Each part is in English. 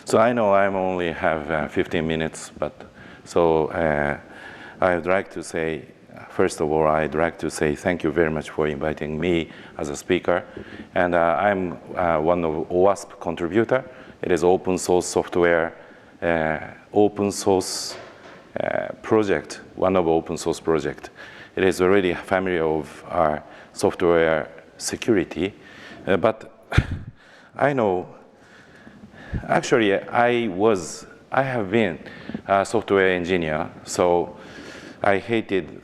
So I know I only have 15 minutes, but so I'd like to say, first of all, I'd like to say thank you very much for inviting me as a speaker. And I'm one of OWASP contributor. It is open source software, open source project, one of open source project. It is already familiar of our software security, but I know, actually I have been a software engineer, so I hated,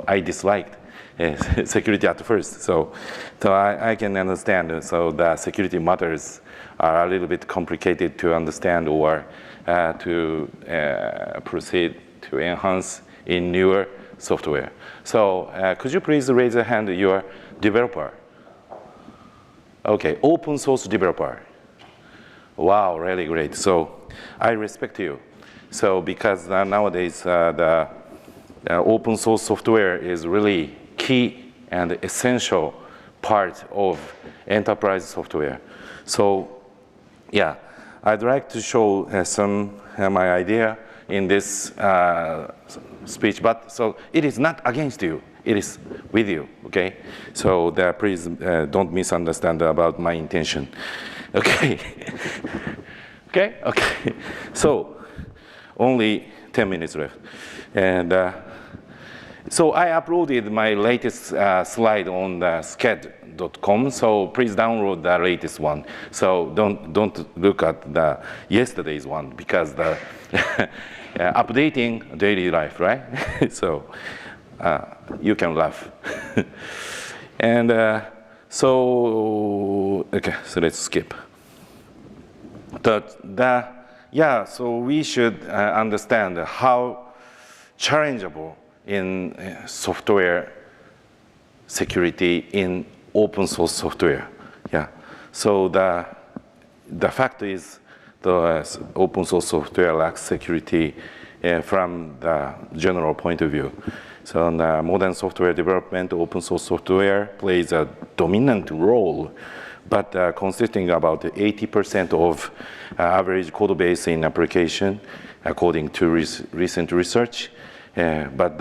I disliked security at first, so I can understand. So the security matters are a little bit complicated to understand or to proceed to enhance in newer software. So could you please raise a hand, you're developer? Okay, open source developer. Wow, really great. So I respect you. So because nowadays the open source software is really key and essential part of enterprise software. So yeah, I'd like to show some my idea in this speech, but so it is not against you, it is with you, okay? So please don't misunderstand about my intention, okay? Okay, so only 10 minutes left. And so I uploaded my latest slide on the sked.com, so please download the latest one. So don't look at the yesterday's one, because the updating daily life, right? So you can laugh. And so, okay, so let's skip. So we should understand how challengeable in software security in open source software. Yeah. So the fact is the open source software lacks security from the general point of view. So in modern software development, open source software plays a dominant role, but consisting about 80% of average code base in application, according to recent research. But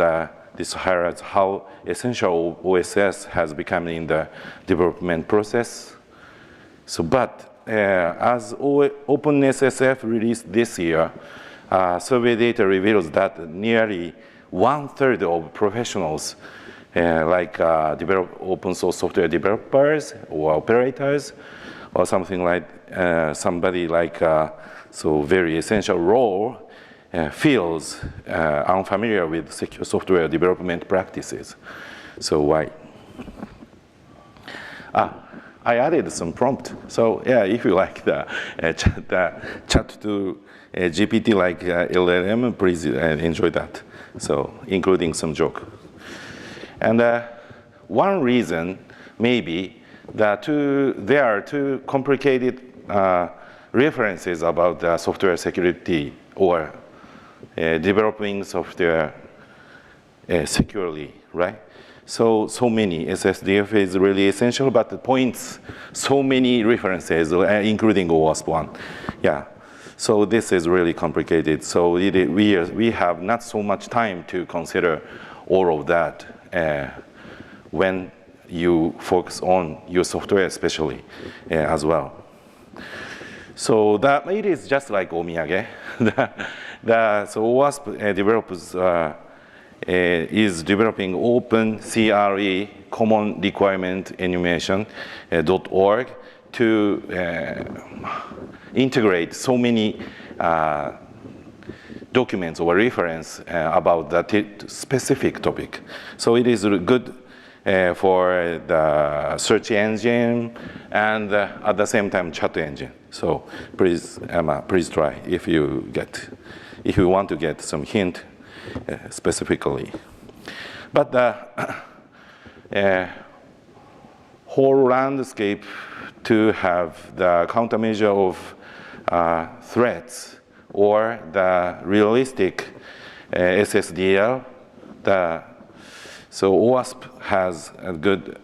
this highlights how essential OSS has become in the development process. So, but as OpenSSF released this year, survey data reveals that nearly 1/3 of professionals, like open source software developers or operators, or something like somebody like so very essential role, feels unfamiliar with secure software development practices. So why? I added some prompt. So yeah, if you like the chat to GPT like LLM, please enjoy that. So including some joke. And one reason maybe that there are two complicated references about software security or developing software securely, right? So many, SSDF is really essential, but it points so many references, including OWASP 1. Yeah, so this is really complicated. So we have not so much time to consider all of that when you focus on your software especially as well. So that it is just like omiyage. So OWASP developers is developing open CRE, common requirement enumeration .org to integrate so many documents or reference about that specific topic. So it is good for the search engine and at the same time chat engine. So please try if you want to get some hint specifically. But the whole landscape to have the countermeasure of threats or the realistic SSDL, so OWASP has a good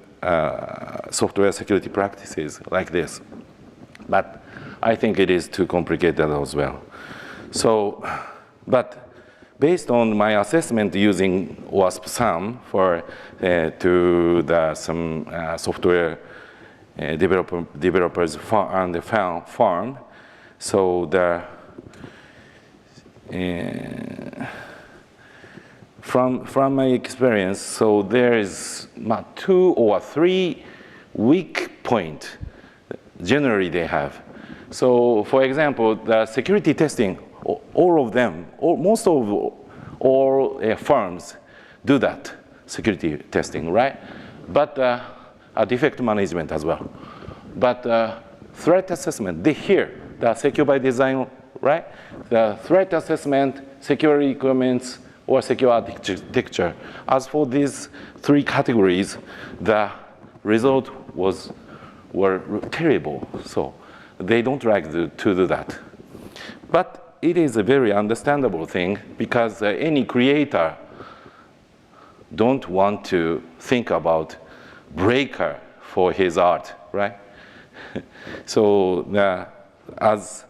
software security practices like this. But I think it is too complicated as well. So, but based on my assessment using OWASP SAM for some software developers on the farm, so from my experience, so there is 2 or 3 weak points generally they have. So for example, the security testing, all of them, most of all firms do that, security testing, right? But defect management as well. But threat assessment, the secure by design, right? The threat assessment, security requirements, or secure architecture. As for these 3 categories, the result were terrible. So they don't like to do that. But it is a very understandable thing because any creator don't want to think about breaker for his art, right? So as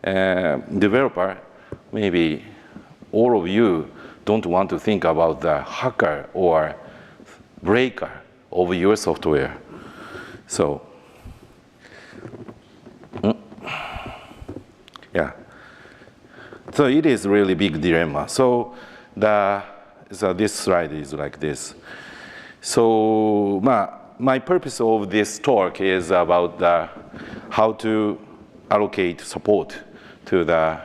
a developer, maybe all of you don't want to think about the hacker or breaker of your software. So, yeah. So it is really big dilemma. So this slide is like this. So my purpose of this talk is about how to allocate support to the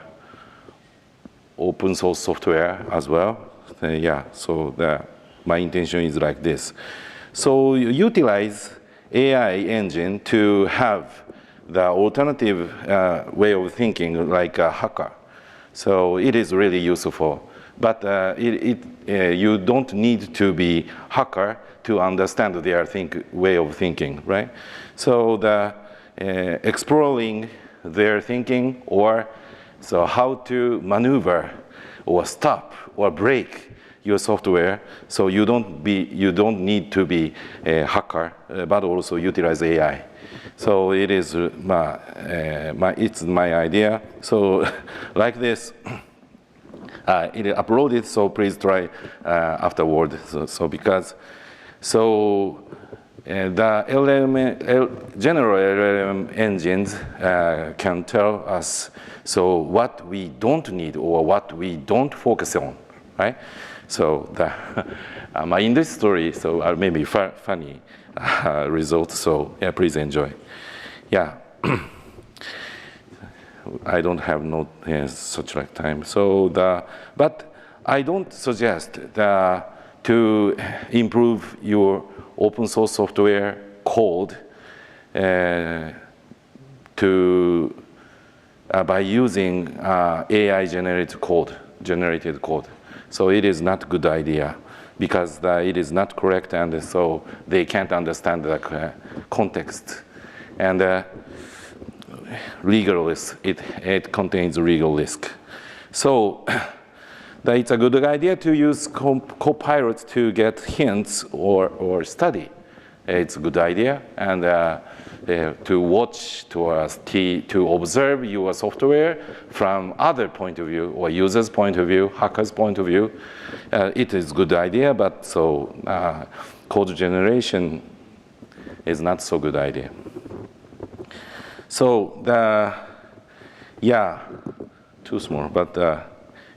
open source software as well. Yeah, so my intention is like this. So you utilize AI engine to have the alternative way of thinking like a hacker. So it is really useful. But you don't need to be hacker to understand their way of thinking, right? So exploring their thinking so how to maneuver or stop or break your software, so you don't need to be a hacker, but also utilize AI. So it is it's my idea. So like this, it is uploaded. So please try afterward. The general LLM engines can tell us so what we don't need or what we don't focus on, right? So in this story, so maybe funny results. So yeah, please enjoy. Yeah, I don't have such like time. So but I don't suggest to improve your open source software code by using AI generated code. So it is not a good idea because it is not correct, and so they can't understand the context. And legal risk, it contains legal risk. So it's a good idea to use Copilot to get hints or study. It's a good idea, and to watch, to observe your software from other point of view, or user's point of view, hacker's point of view. It is a good idea, but so code generation is not so good idea. So too small, but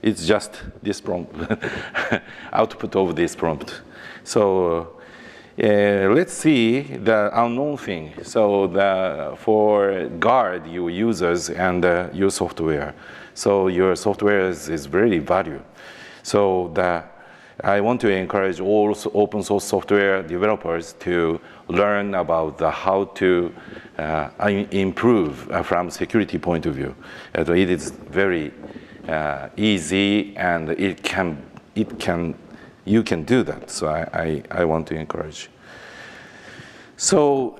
it's just this prompt, output of this prompt. So let's see the unknown thing. So for guard your users and your software. So your software is very valuable. So I want to encourage all open source software developers to learn about how to improve from security point of view. It is very easy, and you can do that. So I want to encourage. So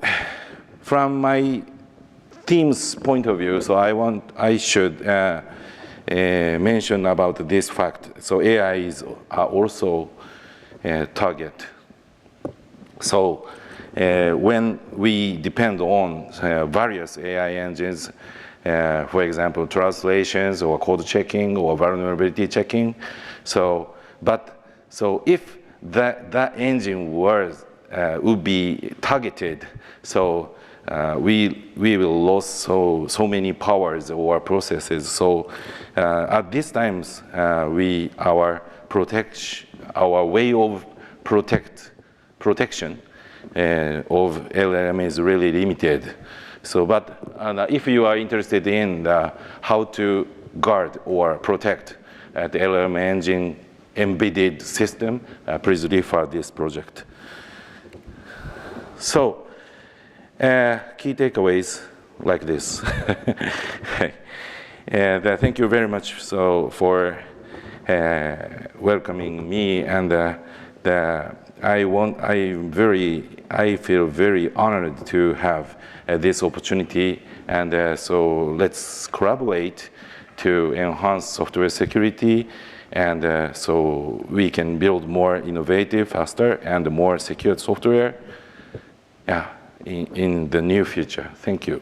from my team's point of view, so I should mention about this fact. So AI is also a target. So when we depend on various AI engines, For example, translations or code checking or vulnerability checking. So if that engine would be targeted, so we will lose so many powers or processes. So at these times, our way of protection of LLM is really limited. So, but if you are interested in how to guard or protect the LLM engine embedded system, please refer this project. So, key takeaways like this. And thank you very much for welcoming me, and I feel very honored to have this opportunity, and so let's collaborate to enhance software security, and so we can build more innovative, faster, and more secure software in the near future. Thank you.